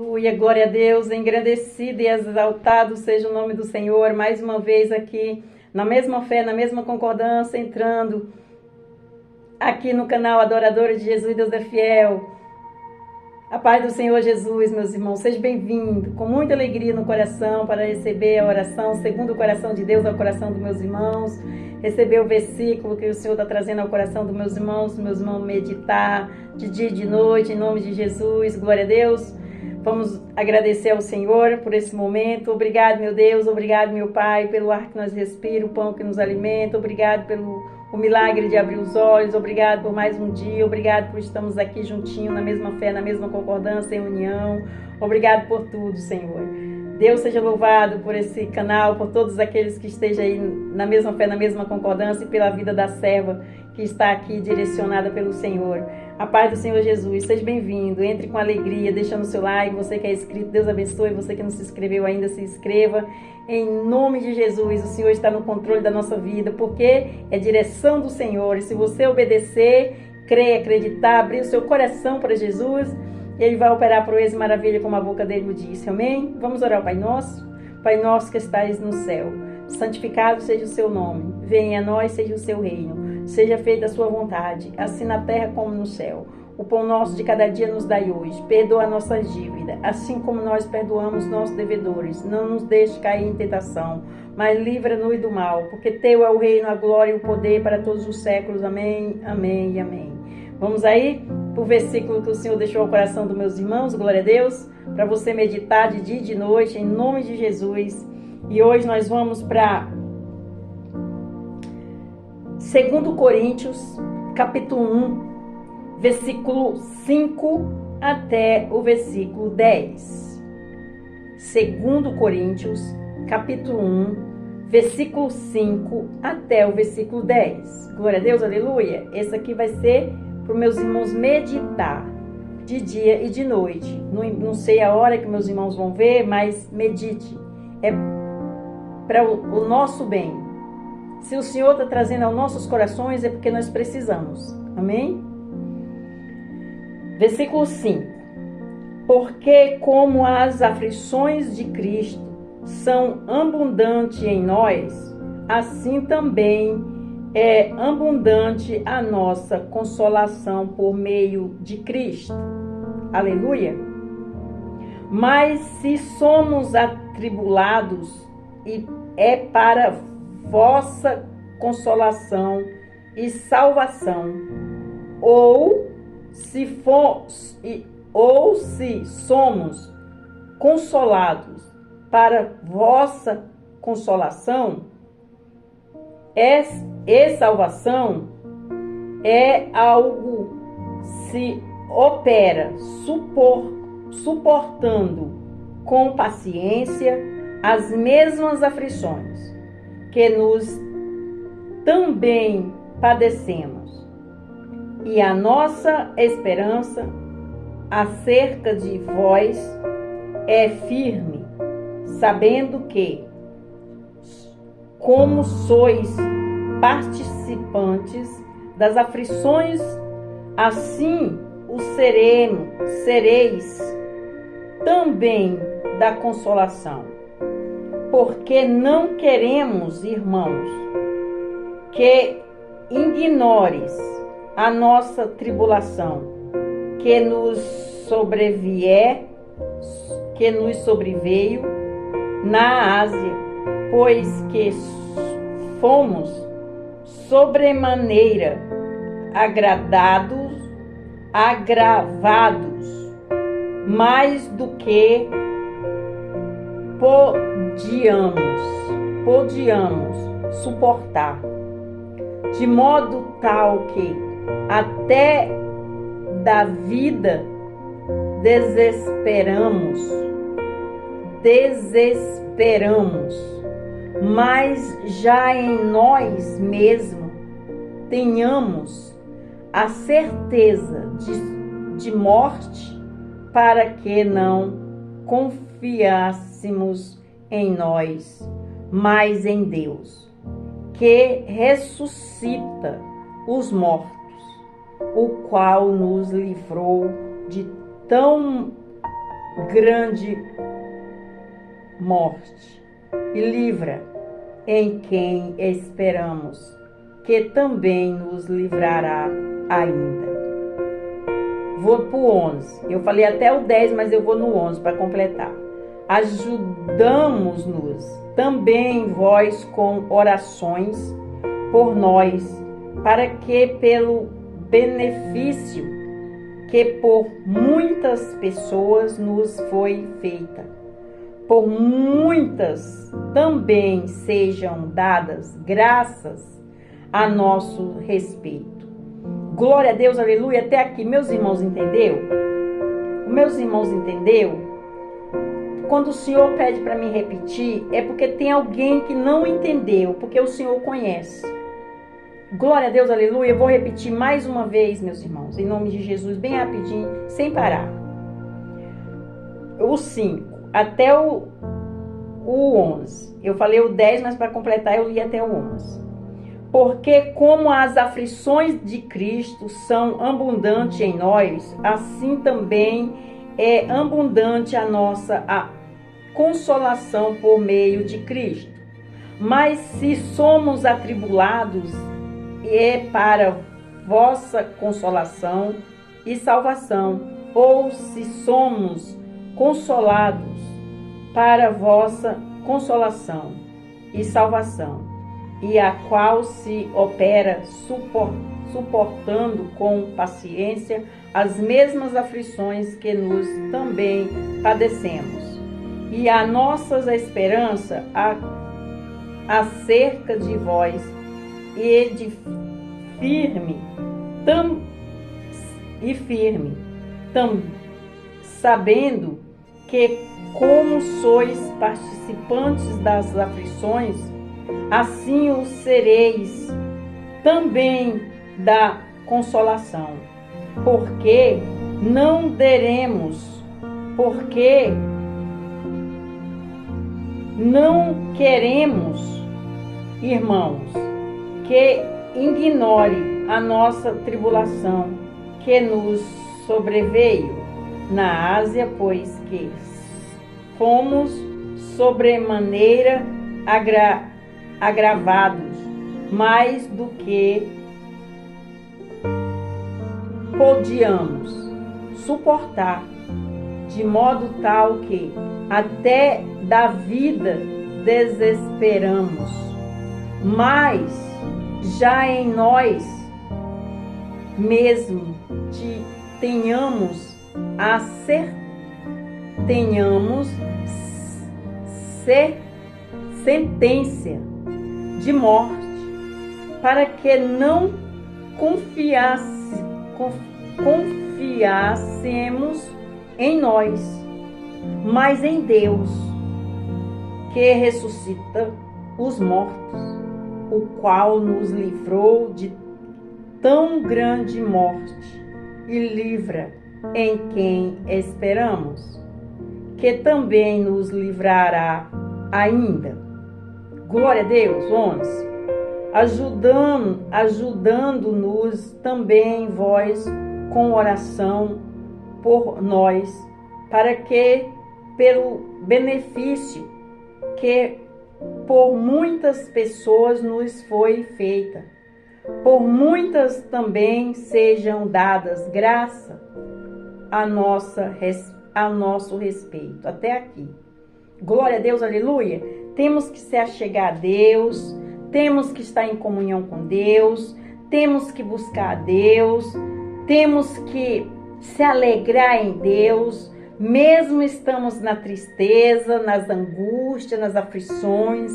Aleluia, glória a Deus, engrandecido e exaltado seja o nome do Senhor, mais uma vez aqui, na mesma fé, na mesma concordância, entrando aqui no canal Adoradora de Jesus, Deus é Fiel. A paz do Senhor Jesus, meus irmãos, seja bem-vindo, com muita alegria no coração, para receber a oração, segundo o coração de Deus, ao coração dos meus irmãos, receber o versículo que o Senhor está trazendo ao coração dos meus irmãos meditar de dia e de noite, em nome de Jesus, glória a Deus. Vamos agradecer ao Senhor por esse momento. Obrigado, meu Deus, obrigado, meu Pai, pelo ar que nós respiramos, o pão que nos alimenta, obrigado pelo o milagre de abrir os olhos, obrigado por mais um dia, obrigado por estarmos aqui juntinho, na mesma fé, na mesma concordância, em união. Obrigado por tudo, Senhor. Deus seja louvado por esse canal, por todos aqueles que estejam aí na mesma fé, na mesma concordância e pela vida da serva que está aqui direcionada pelo Senhor. A paz do Senhor Jesus, seja bem-vindo, entre com alegria, deixando o seu like, você que é inscrito, Deus abençoe, você que não se inscreveu ainda, se inscreva, em nome de Jesus. O Senhor está no controle da nossa vida, porque é direção do Senhor, e se você obedecer, crer, acreditar, abrir o seu coração para Jesus, Ele vai operar proeza e maravilha, como a boca dele o disse, amém? Vamos orar ao Pai Nosso? Pai Nosso que estais no céu, santificado seja o seu nome, venha a nós, seja o seu reino, seja feita a sua vontade, assim na terra como no céu. O pão nosso de cada dia nos dai hoje, perdoa a nossa dívida, assim como nós perdoamos nossos devedores. Não nos deixe cair em tentação, mas livra-nos do mal, porque teu é o reino, a glória e o poder para todos os séculos. Amém, amém e amém. Vamos aí para o versículo que o Senhor deixou ao coração dos meus irmãos, glória a Deus, para você meditar de dia e de noite, em nome de Jesus. E hoje nós vamos para 2 Coríntios, capítulo 1, versículo 5 até o versículo 10. 2 Coríntios, capítulo 1, versículo 5 até o versículo 10. Glória a Deus, aleluia. Esse aqui vai ser para os meus irmãos meditar de dia e de noite. Não sei a hora que meus irmãos vão ver, mas medite. É para o nosso bem. Se o Senhor está trazendo aos nossos corações, é porque nós precisamos. Amém? Versículo 5. Porque como as aflições de Cristo são abundantes em nós, assim também é abundante a nossa consolação por meio de Cristo. Aleluia! Mas se somos atribulados, é para vossa consolação e salvação, ou se somos consolados para vossa consolação e salvação, é algo se opera suportando com paciência as mesmas aflições que nos também padecemos. E a nossa esperança acerca de vós é firme, sabendo que, como sois participantes das aflições, assim o sereis também da consolação. Porque não queremos, irmãos, que ignores a nossa tribulação, que nos sobreveio na Ásia, pois que fomos sobremaneira agravados, mais do que podíamos suportar, de modo tal que até da vida desesperamos, mas já em nós mesmos tenhamos a certeza de morte, para que não confiássemos em nós, mas em Deus, que ressuscita os mortos, o qual nos livrou de tão grande morte e livra em quem esperamos, que também nos livrará ainda. Vou para o 11. Eu falei até o 10, mas eu vou no 11 para completar. Ajudamos-nos também vós com orações por nós, para que pelo benefício que por muitas pessoas nos foi feita, por muitas também sejam dadas graças a nosso respeito. Glória a Deus, aleluia. Até aqui, meus irmãos, entendeu? Meus irmãos, entendeu? Quando o Senhor pede para mim repetir, é porque tem alguém que não entendeu, porque o Senhor conhece. Glória a Deus, aleluia. Eu vou repetir mais uma vez, meus irmãos, em nome de Jesus, bem rapidinho, sem parar. O 5 até o 11. Eu falei o 10, mas para completar eu li até o 11. Porque como as aflições de Cristo são abundantes em nós, assim também é abundante a nossa consolação por meio de Cristo. Mas se somos atribulados, é para vossa consolação e salvação, ou se somos consolados, para vossa consolação e salvação, e a qual se opera suportando com paciência as mesmas aflições que nós também padecemos. E a nossa esperança acerca de vós e firme, sabendo que como sois participantes das aflições, assim o sereis também da consolação. Porque não queremos, irmãos, que ignore a nossa tribulação que nos sobreveio na Ásia, pois que fomos sobremaneira agravados, mais do que podíamos suportar, de modo tal que até da vida desesperamos. Mas já em nós mesmo tenhamos sentença de morte, para que não confiássemos em nós, mas em Deus, que ressuscita os mortos, o qual nos livrou de tão grande morte e livra em quem esperamos, que também nos livrará ainda. Glória a Deus. 11. Ajudando-nos também vós com oração por nós, para que pelo benefício que por muitas pessoas nos foi feita, por muitas também sejam dadas graça a nosso respeito. Até aqui. Glória a Deus, aleluia. Temos que se achegar a Deus, temos que estar em comunhão com Deus, temos que buscar a Deus, temos que se alegrar em Deus, mesmo estamos na tristeza, nas angústias, nas aflições.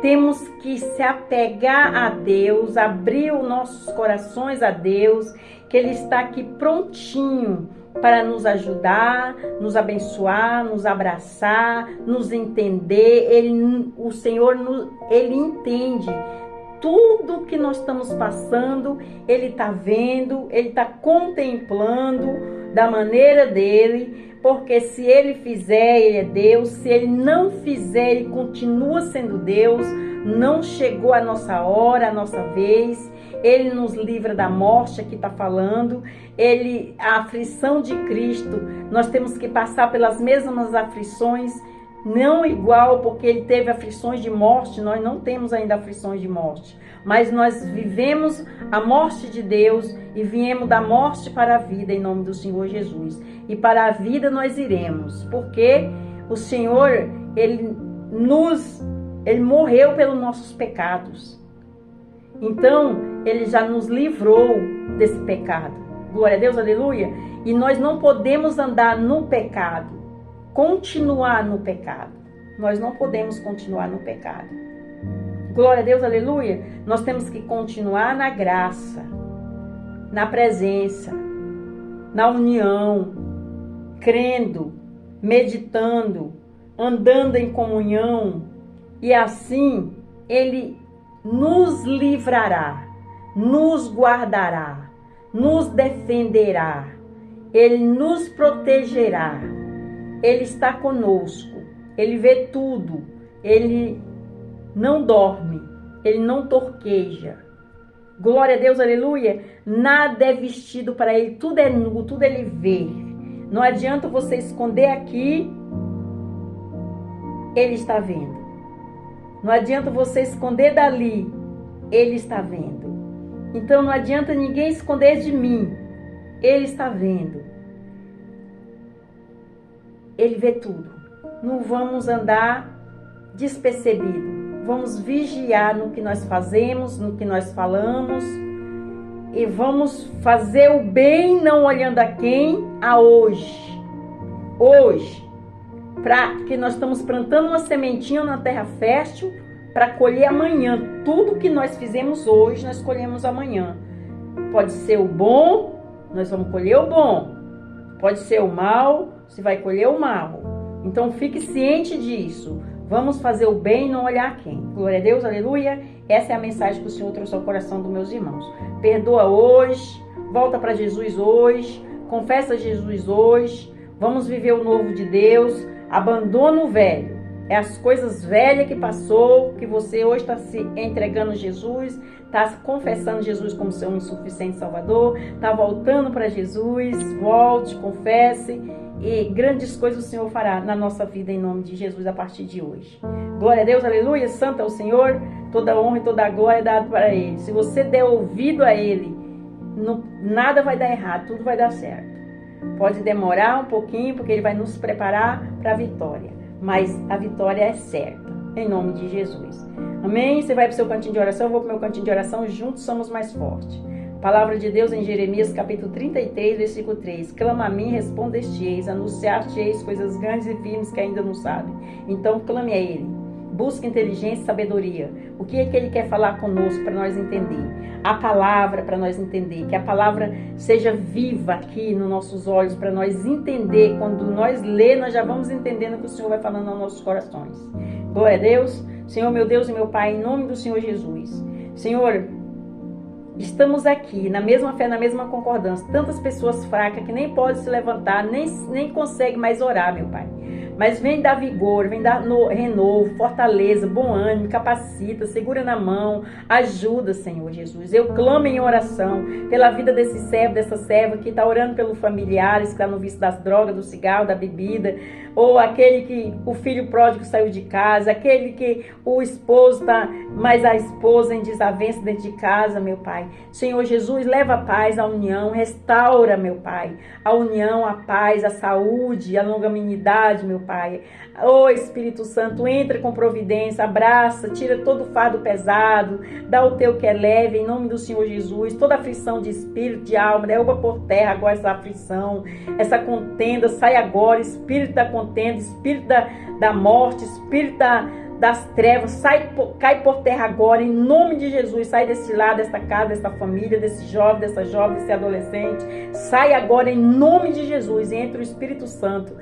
Temos que se apegar a Deus, abrir os nossos corações a Deus, que Ele está aqui prontinho para nos ajudar, nos abençoar, nos abraçar, nos entender. O Senhor, Ele entende tudo que nós estamos passando, Ele está vendo, Ele está contemplando da maneira dEle, porque se Ele fizer, Ele é Deus. Se Ele não fizer, Ele continua sendo Deus. Não chegou a nossa hora, a nossa vez. Ele nos livra da morte, aqui está falando. A aflição de Cristo nós temos que passar pelas mesmas aflições, não igual, porque ele teve aflições de morte, nós não temos ainda aflições de morte, mas nós vivemos a morte de Deus e viemos da morte para a vida em nome do Senhor Jesus. E para a vida nós iremos, porque o Senhor, Ele morreu pelos nossos pecados. Então, Ele já nos livrou desse pecado. Glória a Deus, aleluia. E nós não podemos andar no pecado, continuar no pecado. Nós não podemos continuar no pecado. Glória a Deus, aleluia. Nós temos que continuar na graça, na presença, na união, crendo, meditando, andando em comunhão. E assim, Ele nos livrará, nos guardará, nos defenderá. Ele nos protegerá. Ele está conosco. Ele vê tudo. Ele não dorme. Ele não torqueja. Glória a Deus, aleluia. Nada é vestido para Ele. Tudo é nu, tudo Ele vê. Não adianta você esconder aqui. Ele está vendo. Não adianta você esconder dali. Ele está vendo. Então não adianta ninguém esconder de mim. Ele está vendo. Ele vê tudo. Não vamos andar despercebido. Vamos vigiar no que nós fazemos, no que nós falamos. E vamos fazer o bem, não olhando a quem, a hoje. Hoje. Para que nós estamos plantando uma sementinha na terra fértil para colher amanhã. Tudo que nós fizemos hoje, nós colhemos amanhã. Pode ser o bom, nós vamos colher o bom. Pode ser o mal, você vai colher o mal. Então fique ciente disso. Vamos fazer o bem e não olhar quem. Glória a Deus, aleluia. Essa é a mensagem que o Senhor trouxe ao coração dos meus irmãos. Perdoa hoje, volta para Jesus hoje, confessa Jesus hoje. Vamos viver o novo de Deus. Abandona o velho. É as coisas velhas que passou, que você hoje está se entregando a Jesus, está confessando Jesus como seu insuficiente Salvador, está voltando para Jesus. Volte, confesse. E grandes coisas o Senhor fará na nossa vida em nome de Jesus a partir de hoje. Glória a Deus, aleluia, santo é o Senhor, toda honra e toda glória é dada para Ele. Se você der ouvido a Ele, nada vai dar errado, tudo vai dar certo. Pode demorar um pouquinho, porque Ele vai nos preparar para a vitória. Mas a vitória é certa, em nome de Jesus. Amém? Você vai para o seu cantinho de oração, eu vou para o meu cantinho de oração, juntos somos mais fortes. Palavra de Deus em Jeremias, capítulo 33, versículo 3. Clama a mim, respondeste-eis, anunciar-te-eis coisas grandes e firmes que ainda não sabem. Então clame a Ele. Busque inteligência e sabedoria. O que é que Ele quer falar conosco para nós entender? A palavra para nós entender. Que a palavra seja viva aqui nos nossos olhos para nós entender. Quando nós ler, nós já vamos entendendo o que o Senhor vai falando aos nossos corações. Glória a Deus. Senhor, meu Deus e meu Pai, em nome do Senhor Jesus. Senhor, estamos aqui, na mesma fé, na mesma concordância. Tantas pessoas fracas que nem podem se levantar, nem conseguem mais orar, meu Pai. Mas vem dar vigor, vem dar renovo, fortaleza, bom ânimo, capacita, segura na mão, ajuda, Senhor Jesus. Eu clamo em oração pela vida desse servo, dessa serva que está orando pelos familiares, que está no vício das drogas, do cigarro, da bebida, ou aquele que o filho pródigo saiu de casa, aquele que o esposo está, mas a esposa em desavença dentro de casa, meu Pai. Senhor Jesus, leva a paz, a união, restaura, meu Pai, a união, a paz, a saúde, a longanimidade, meu Pai. Ô Espírito Santo, entra com providência, abraça, tira todo o fardo pesado, dá o teu que é leve, em nome do Senhor Jesus. Toda aflição de espírito, de alma, derruba por terra agora essa aflição, essa contenda, sai agora, espírito da contenda, espírito da morte, espírito das trevas, cai por terra agora, em nome de Jesus. Sai desse lado, desta casa, desta família, desse jovem, dessa jovem, desse adolescente. Sai agora em nome de Jesus. E entra o Espírito Santo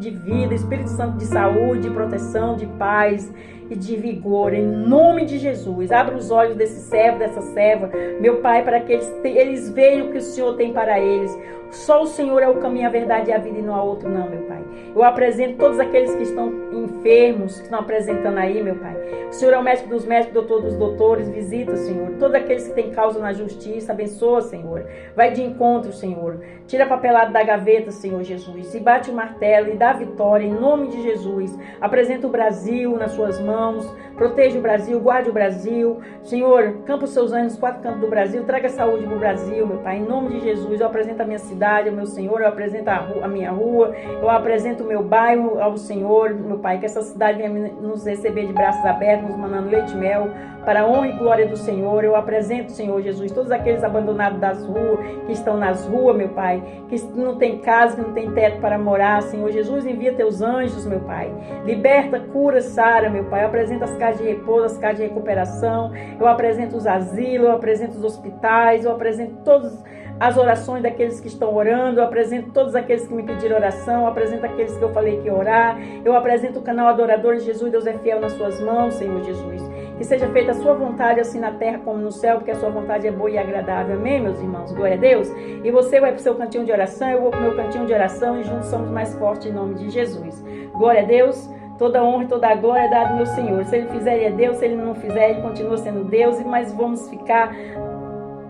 de vida, Espírito Santo de saúde, de proteção, de paz e de vigor, em nome de Jesus. Abra os olhos desse servo, dessa serva, meu Pai, para que eles vejam o que o Senhor tem para eles. O Só o Senhor é o caminho, a verdade e a vida, e não há outro não, meu Pai. Eu apresento todos aqueles que estão enfermos, que estão apresentando aí, meu Pai. O Senhor é o médico dos médicos, doutor dos doutores. Visita, Senhor, todos aqueles que têm causa na justiça. Abençoa, Senhor. Vai de encontro, Senhor. Tira a papelada da gaveta, Senhor Jesus. E bate o martelo e dá vitória em nome de Jesus. Apresenta o Brasil nas suas mãos. Proteja o Brasil, guarde o Brasil. Senhor, campa os seus anjos nos 4 cantos do Brasil. Traga saúde para o Brasil, meu Pai. Em nome de Jesus, eu apresento a minha cidade, ao meu Senhor. Eu apresento a minha rua. Eu apresento o meu bairro ao Senhor, meu Pai. Que essa cidade venha nos receber de braços abertos, nos mandando leite e mel, para a honra e glória do Senhor. Eu apresento, Senhor Jesus, todos aqueles abandonados das ruas, que estão nas ruas, meu Pai, que não tem casa, que não tem teto para morar. Senhor Jesus, envia teus anjos, meu Pai. Liberta, cura, sara, meu Pai. Eu apresento as casas de repouso, as casas de recuperação. Eu apresento os asilos, eu apresento os hospitais, eu apresento todas as orações daqueles que estão orando, eu apresento todos aqueles que me pediram oração, eu apresento aqueles que eu falei que ia orar, eu apresento o canal Adoradores de Jesus, Deus é fiel nas suas mãos, Senhor Jesus. Que seja feita a sua vontade, assim na terra como no céu, porque a sua vontade é boa e agradável. Amém, meus irmãos? Glória a Deus. E você vai para o seu cantinho de oração, eu vou para o meu cantinho de oração, e juntos somos mais fortes em nome de Jesus. Glória a Deus. Toda honra e toda a glória é dada ao meu Senhor. Se Ele fizer, Ele é Deus. Se Ele não fizer, Ele continua sendo Deus. Mas vamos ficar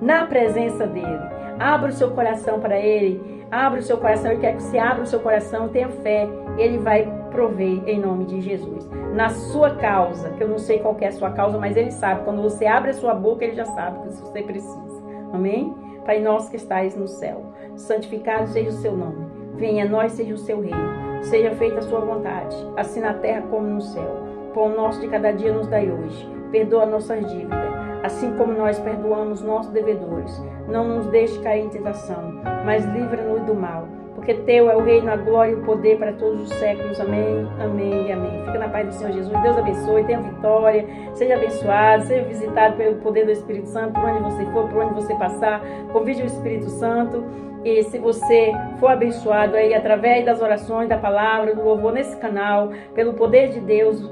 na presença dEle. Abra o seu coração para Ele. Abra o seu coração. Ele quer que você abra o seu coração. Tenha fé. Ele vai prover em nome de Jesus. Na sua causa, que eu não sei qual que é a sua causa, mas Ele sabe. Quando você abre a sua boca, Ele já sabe que você precisa. Amém? Pai nosso que estais no céu, santificado seja o seu nome. Venha a nós, seja o seu reino. Seja feita a sua vontade, assim na terra como no céu. Pão nosso de cada dia nos dai hoje. Perdoa nossas dívidas, assim como nós perdoamos nossos devedores. Não nos deixe cair em tentação, mas livra-nos do mal. Porque teu é o reino, a glória e o poder para todos os séculos. Amém, amém e amém. Fica na paz do Senhor Jesus. Deus abençoe, tenha vitória, seja abençoado, seja visitado pelo poder do Espírito Santo, por onde você for, por onde você passar. Convide o Espírito Santo. E se você for abençoado aí através das orações, da palavra, do louvor nesse canal, pelo poder de Deus,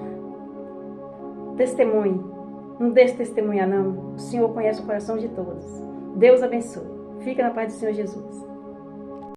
testemunhe. Não deixe testemunhar não. O Senhor conhece o coração de todos. Deus abençoe. Fica na paz do Senhor Jesus.